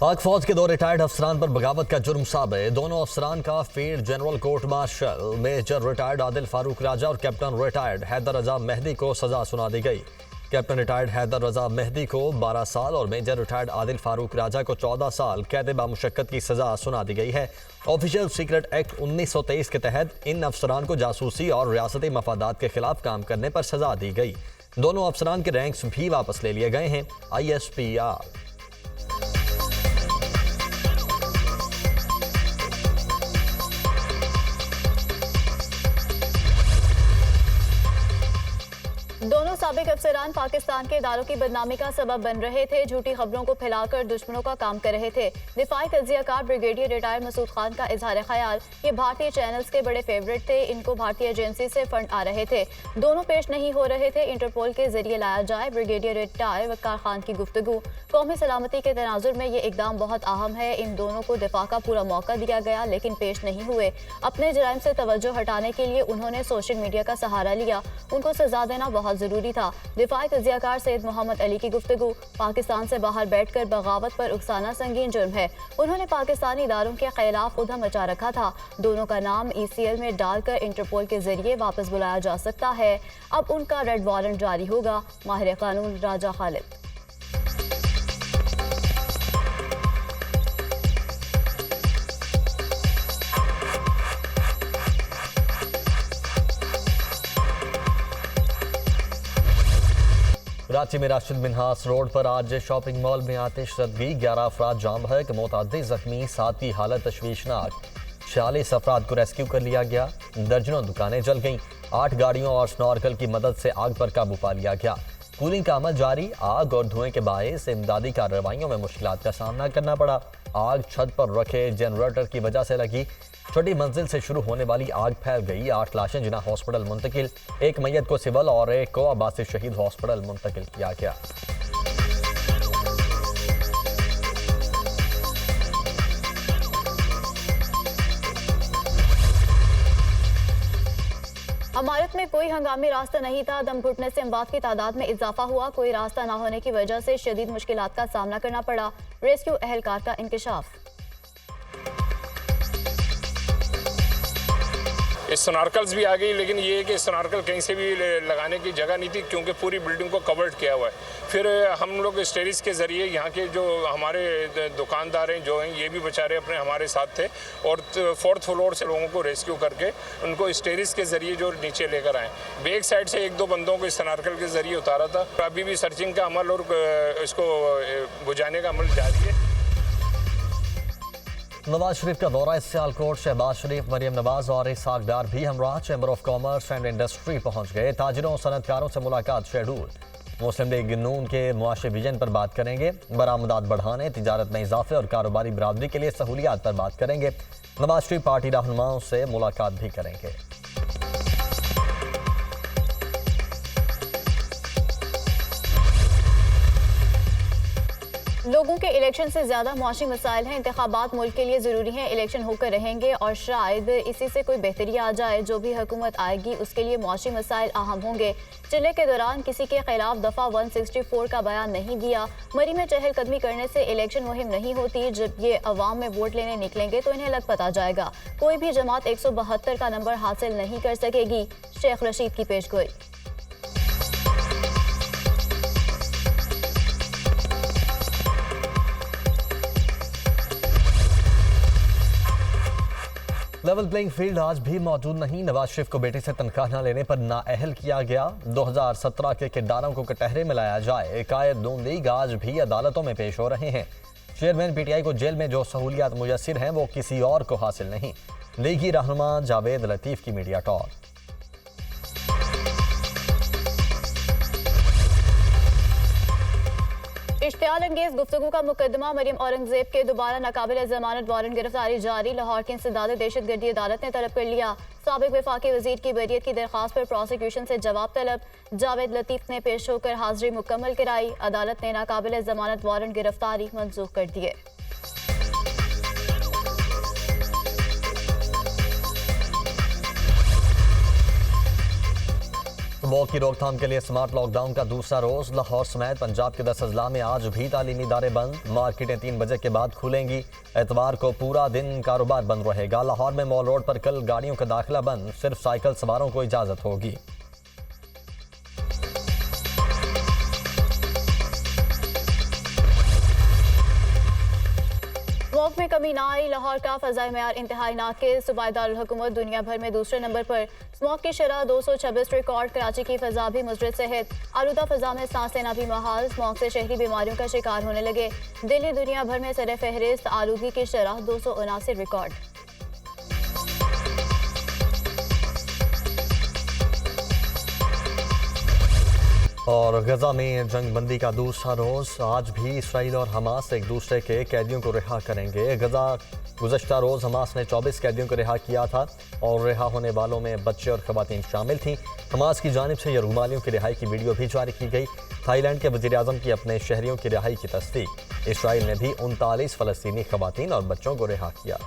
पाक फौज के 2 रिटायर्ड अफसरान पर बगावत का जुर्म साबित। दोनों अफसरान का field general court martial major retired Adil Farooq Raja और कैप्टन रिटायर्ड हैदर रजा मेहदी को सजा सुना दी गई। कैप्टन रिटायर्ड हैदर रजा मेहदी को 12 साल और मेजर रिटायर्ड आदिल फारूक राजा को 14 साल कैद बामुशक्कत की सजा सुना दी गई है। ऑफिशियल सीक्रेट एक्ट 1923 के तहत इन अफसरान को जासूसी और रियासती मफादात के खिलाफ काम करने पर सजा दी गई। दोनों अफसरान के रैंक्स भी वापस ले लिए गए हैं। ISPR दोनों साबिक अफसरान पाकिस्तान के इदारों की बदनामी का सबब बन रहे थे। झूठी खबरों को फैलाकर दुश्मनों का काम कर रहे थे। दिफाई तज्जियाकार ब्रिगेडियर रिटायर्ड मसूद खान का इजहार ख्याल, ये भारतीय चैनल्स के बड़े फेवरेट थे, इनको भारतीय एजेंसी से फंड आ रहे थे, दोनों पेश नहीं हो रहे थे, इंटरपोल के जरिए लाया जाए। ब्रिगेडियर रिटायर्ड वक्कार खान की गुफ्तगू, कौमी सलामती के तनाजुर में ये इकदाम बहुत अहम है। इन दोनों को दिफा का पूरा मौका दिया गया लेकिन पेश नहीं हुए। अपने जराइम से तवज्जो हटाने के लिए उन्होंने सोशल मीडिया का सहारा लिया। उनको सजा देना बहुत जरूरी था। दिफाई तज्जियाकार सैयद मोहम्मद अली की गुफ्तगू, पाकिस्तान से बाहर बैठकर बगावत पर उकसाना संगीन जुर्म है। उन्होंने पाकिस्तानी इदारों के खिलाफ उधम मचा रखा था। दोनों का नाम ECL में डालकर इंटरपोल के जरिए वापस बुलाया जा सकता है। अब उनका रेड वारंट जारी होगा। माहिर कानून राजा खालिद। कराची में राशिद मिन्हास रोड पर आज शॉपिंग मॉल में आतिशज़दगी, 11 अफराद जाम बहक, मुतअद्दिद जख्मी, 7 की हालत तशवीशनाक। 46 अफराद को रेस्क्यू कर लिया गया। दर्जनों दुकानें जल गईं। 8 गाड़ियों और स्नॉर्कल की मदद से आग पर काबू पा लिया गया। कूलिंग का अमल जारी। आग और धुएं के बायस इमदादी कार्रवाइयों में मुश्किलात का सामना करना पड़ा। आग छत पर रखे जनरेटर की वजह से लगी। छोटी मंजिल से शुरू होने वाली आग फैल गई। 8 लाशें जिना हॉस्पिटल मुंतकिल, 1 मैयत को सिविल और 1 को अब्बासी शहीद हॉस्पिटल मुंतकिल किया गया। इमारत में कोई हंगामी रास्ता नहीं था। दम घुटने से अमवात की तादाद में इजाफा हुआ। कोई रास्ता न होने की वजह से शदीद मुश्किलात का सामना करना पड़ा। रेस्क्यू एहलकार का इंकशाफ। स्नॉर्कल्स भी आ गई, लेकिन ये है कि स्नॉर्कल कहीं से भी लगाने की जगह नहीं थी क्योंकि पूरी बिल्डिंग को कवर्ड किया हुआ है। फिर हम लोग स्टेरिस के ज़रिए यहाँ के जो हमारे दुकानदार हैं जो हैं ये भी बेचारे अपने हमारे साथ थे और 4th फ्लोर से लोगों को रेस्क्यू करके उनको स्टेरिस के ज़रिए जो नीचे लेकर आए। बैक साइड से 1-2 बंदों को स्नॉर्कल के ज़रिए उतारा था। अभी भी सर्चिंग का अमल और इसको बुझाने का अमल जारी है। नवाज शरीफ का दौरा सियालकोट। शहबाज शरीफ, मरियम नवाज और इसहाक डार भी हमरा chamber of commerce and industry पहुंच गए। ताजिरों और सनतकारों से मुलाकात शेड्यूल। मुस्लिम लीग नून के मुआशी विजन पर बात करेंगे। बरामदात बढ़ाने, तिजारत में इजाफे और कारोबारी बरादरी के लिए सहूलियात पर बात करेंगे। नवाज शरीफ पार्टी रहनुमाओं से मुलाकात भी करेंगे। लोगों के इलेक्शन से ज्यादा मुआशी मसाइल हैं। इंतखाबात मुल्क के लिए जरूरी हैं, इलेक्शन होकर रहेंगे और शायद इसी से कोई बेहतरी आ जाए। जो भी हुकूमत आएगी उसके लिए मुआशी मसाइल अहम होंगे। चिल्ले के दौरान किसी के खिलाफ दफा 164 का बयान नहीं दिया। मरी में चहलकदमी करने से इलेक्शन मुहिम नहीं होती। जब ये अवाम में वोट लेने निकलेंगे तो इन्हें लग पता जाएगा। कोई भी जमात 172 का नंबर हासिल नहीं कर सकेगी। शेख रशीद की पेशगोई। लेवल प्लेइंग फील्ड आज भी मौजूद नहीं। नवाज शरीफ को बेटे से तनख्वाह न लेने पर नाअहल किया गया। 2017 के किरदारों को कटहरे में लाया जाए। कायद नून लीग आज भी अदालतों में पेश हो रहे हैं। चेयरमैन PTI को जेल में जो सहूलियात मुयस्सर हैं वो किसी और को हासिल नहीं। लीगी रहनुमा जावेद लतीफ की मीडिया टॉक। इश्तियाल अंगेज गुफ्तगू का मुकदमा। मरियम औरंगजेब के दोबारा नाकाबिल जमानत वारंट गिरफ्तारी जारी। लाहौर की इंसदाद दहशतगर्दी अदालत ने तलब कर लिया। साबिक वफाकी वजीर की बरियत की दरख्वास्त पर प्रोसिक्यूशन से जवाब तलब। जावेद लतीफ ने पेश होकर हाजिरी मुकम्मल कराई। अदालत ने नाकाबिल जमानत वारंट गिरफ्तारी मंसूख कर दिए। स्मोक की रोकथाम के लिए स्मार्ट लॉकडाउन का दूसरा रोज। लाहौर समेत पंजाब के 10 अजला में आज भी तालीमी इदारे बंद। मार्केटें 3 बजे के बाद खुलेंगी। एतवार को पूरा दिन कारोबार बंद रहेगा। लाहौर में मॉल रोड पर कल गाड़ियों का दाखिला बंद, सिर्फ साइकिल सवारों को इजाजत होगी। स्मोक में कमी ना आई। लाहौर का फ़ज़ाई मेयार इंतहाई नाक़िस। सूबाई दारुल हुकूमत दुनिया भर में दूसरे नंबर पर। स्मोक की शरह 226 रिकॉर्ड। कराची की फ़ज़ा भी मुज़रित सेहत। आलूदा फ़ज़ा में सांस लेना भी महाल। स्मोक से शहरी बीमारियों का शिकार होने लगे। दिल्ली दुनिया भर में सर फहरिस्त। आलूगी की शरह 279 रिकॉर्ड। और गजा में जंग बंदी का दूसरा रोज। आज भी इसराइल और हमास एक दूसरे के कैदियों को रिहा करेंगे। गजा गुज़श्ता रोज हमास ने 24 कैदियों को रिहा किया था और रिहा होने वालों में बच्चे और खवातीन शामिल थीं। हमास की जानिब से यरूमालियों की रिहाई की वीडियो भी जारी की गई। थाईलैंड के वज़ीर-ए-आज़म की अपने शहरियों की रिहाई की तस्दीक। इसराइल ने भी 39 फ़लस्तीनी खवातीन और बच्चों को रिहा किया।